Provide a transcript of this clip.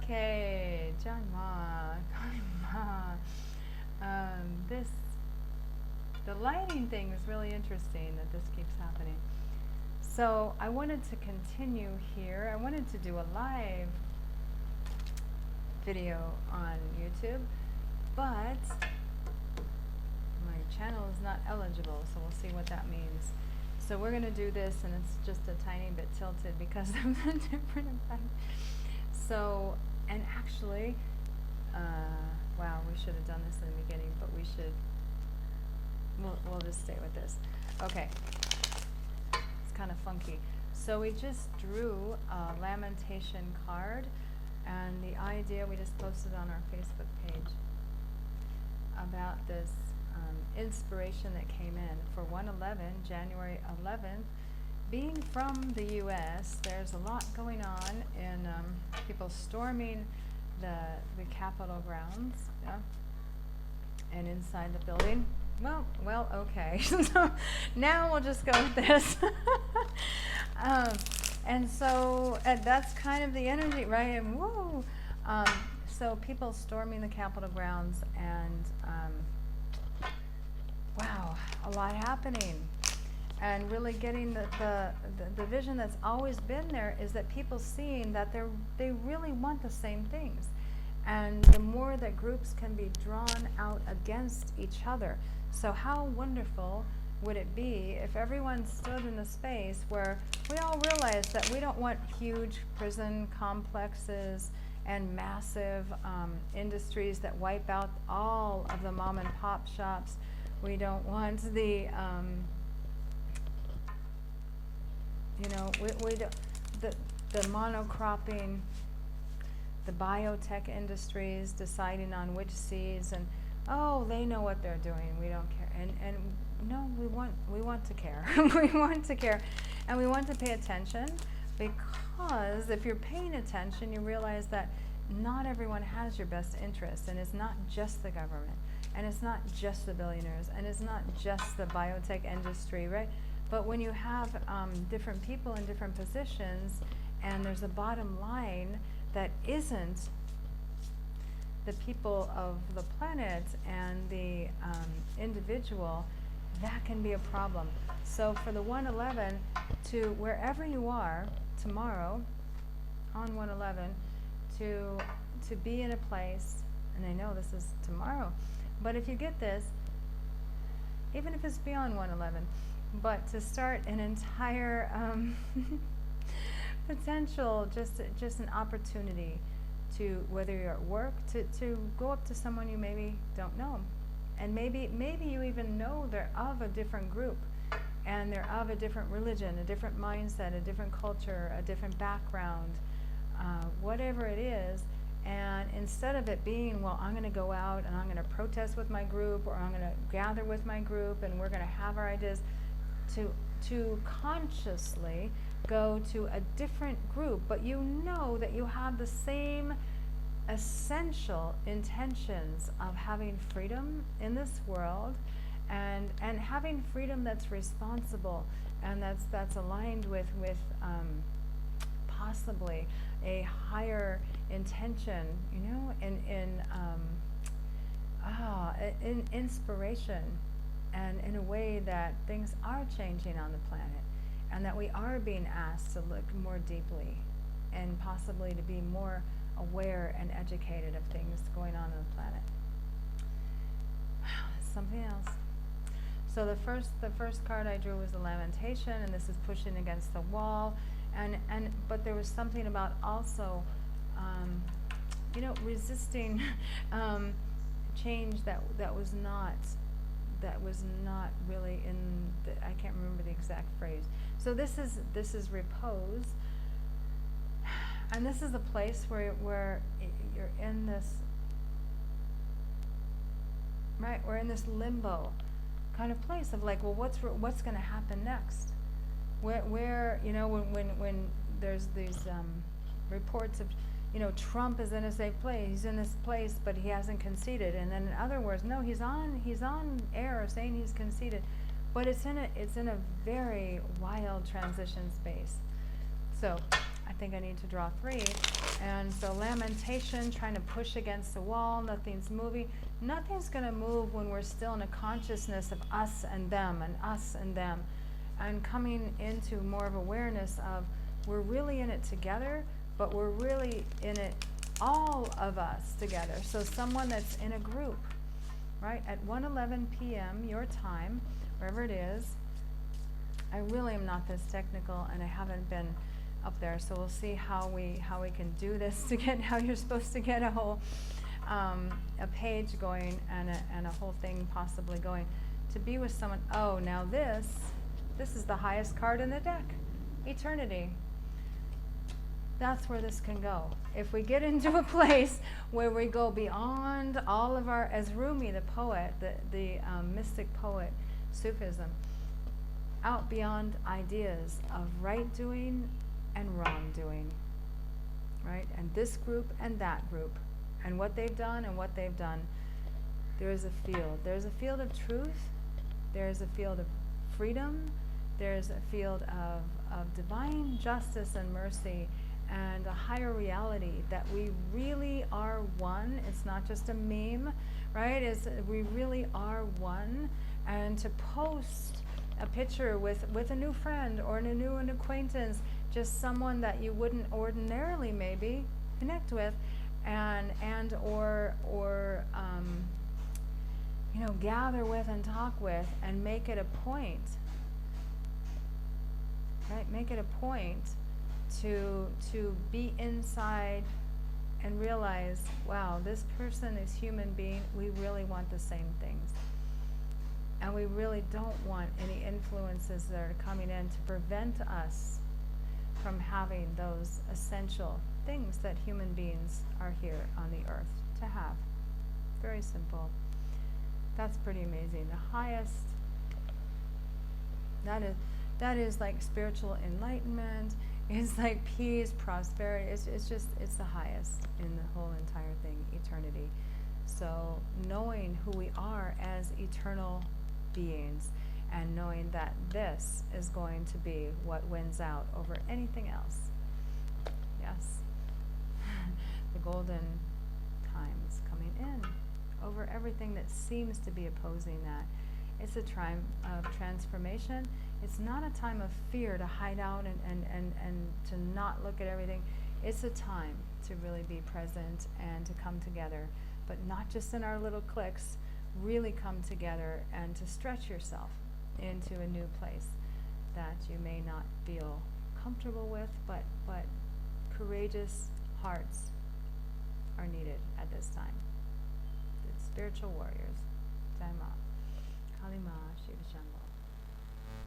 Okay, John Ma, this, the lighting thing is really interesting that this keeps happening. So I wanted to continue here. I wanted to do a live video on YouTube, but my channel is not eligible, so we'll see what that means. So we're going to do this, and it's just a tiny bit tilted because of the different effect. So, and actually, wow, we should have done this in the beginning, but we should, we'll just stay with this. Okay, it's kind of funky. So we just drew a lamentation card, and the idea, we just posted on our Facebook page about this inspiration that came in for 1/11, January 11th. Being from the U.S., there's a lot going on in people storming the Capitol grounds, yeah, and inside the building. Well, okay. So now we'll just go with this. And so that's kind of the energy, right? And woo! So people storming the Capitol grounds, and wow, a lot happening. And really getting the vision that's always been there is that people seeing that they really want the same things. And the more that groups can be drawn out against each other. So how wonderful would it be if everyone stood in a space where we all realized that we don't want huge prison complexes and massive industries that wipe out all of the mom and pop shops. We don't want the we don't, the monocropping, the biotech industries deciding on which seeds, and they know what they're doing, we don't care. And no, we want to care. We want to care, and we want to pay attention, because if you're paying attention, you realize that not everyone has your best interest, and it's not just the government, and it's not just the billionaires, and it's not just the biotech industry, right? But when you have different people in different positions, and there's a bottom line that isn't the people of the planet and the individual, that can be a problem. So for the 1/11, to wherever you are tomorrow on 1/11, to be in a place, and I know this is tomorrow, but if you get this, even if it's beyond 1/11, but to start an entire potential, just an opportunity to, whether you're at work, to go up to someone you maybe don't know, and maybe you even know they're of a different group, and they're of a different religion, a different mindset, a different culture, a different background, whatever it is. And instead of it being, well, I'm going to go out and I'm going to protest with my group, or I'm going to gather with my group, and we're going to have our ideas, to consciously go to a different group, but you know that you have the same essential intentions of having freedom in this world, and having freedom that's responsible, and that's aligned with possibly a higher intention, in inspiration, and in a way that things are changing on the planet, and that we are being asked to look more deeply, and possibly to be more aware and educated of things going on the planet. Wow, that's something else. So the first card I drew was the lamentation, and this is pushing against the wall, but there was something about also resisting change that was not really in the, I can't remember the exact phrase. So this is repose, and this is a place where you're in this, right? We're in this limbo kind of place of like, well, what's going to happen next? Where when there's these reports of, Trump is in a safe place, he's in this place, but he hasn't conceded. And then in other words, no, he's on air saying he's conceded, but it's in a very wild transition space. So I think I need to draw 3. And so lamentation, trying to push against the wall, nothing's moving. Nothing's going to move when we're still in a consciousness of us and them and us and them. And coming into more of awareness of we're really in it together, but we're really in it, all of us together. So someone that's in a group, right, at 1:11 p.m. your time, wherever it is. I really am not this technical, and I haven't been up there, so we'll see how we can do this to get how you're supposed to get a whole a page going and a whole thing possibly going to be with someone. Oh, now this is the highest card in the deck, eternity. That's where this can go. If we get into a place where we go beyond all of our, as Rumi, the poet, the mystic poet, Sufism, out beyond ideas of right doing and wrong doing, right? And this group and that group, and what they've done and what they've done. There is a field. There's a field of truth. There's a field of freedom. There's a field of divine justice and mercy, and a higher reality that we really are one. It's not just a meme, right? We really are one. And to post a picture with a new friend or a new acquaintance, just someone that you wouldn't ordinarily maybe connect with, and or gather with and talk with, and make it a point, right? Make it a point to be inside and realize, wow, this person is human being. We really want the same things. And we really don't want any influences that are coming in to prevent us from having those essential things that human beings are here on the earth to have. Very simple. That's pretty amazing. The highest, that is like spiritual enlightenment. It's like peace, prosperity. It's the highest in the whole entire thing, eternity. So knowing who we are as eternal beings, and knowing that this is going to be what wins out over anything else. Yes. The golden times coming in over everything that seems to be opposing that. It's a time of transformation. It's not a time of fear to hide out and to not look at everything. It's a time to really be present and to come together, but not just in our little cliques. Really come together and to stretch yourself into a new place that you may not feel comfortable with, but courageous hearts are needed at this time. It's spiritual warriors. Jai Ma. Kali Ma, Shiva Shambho.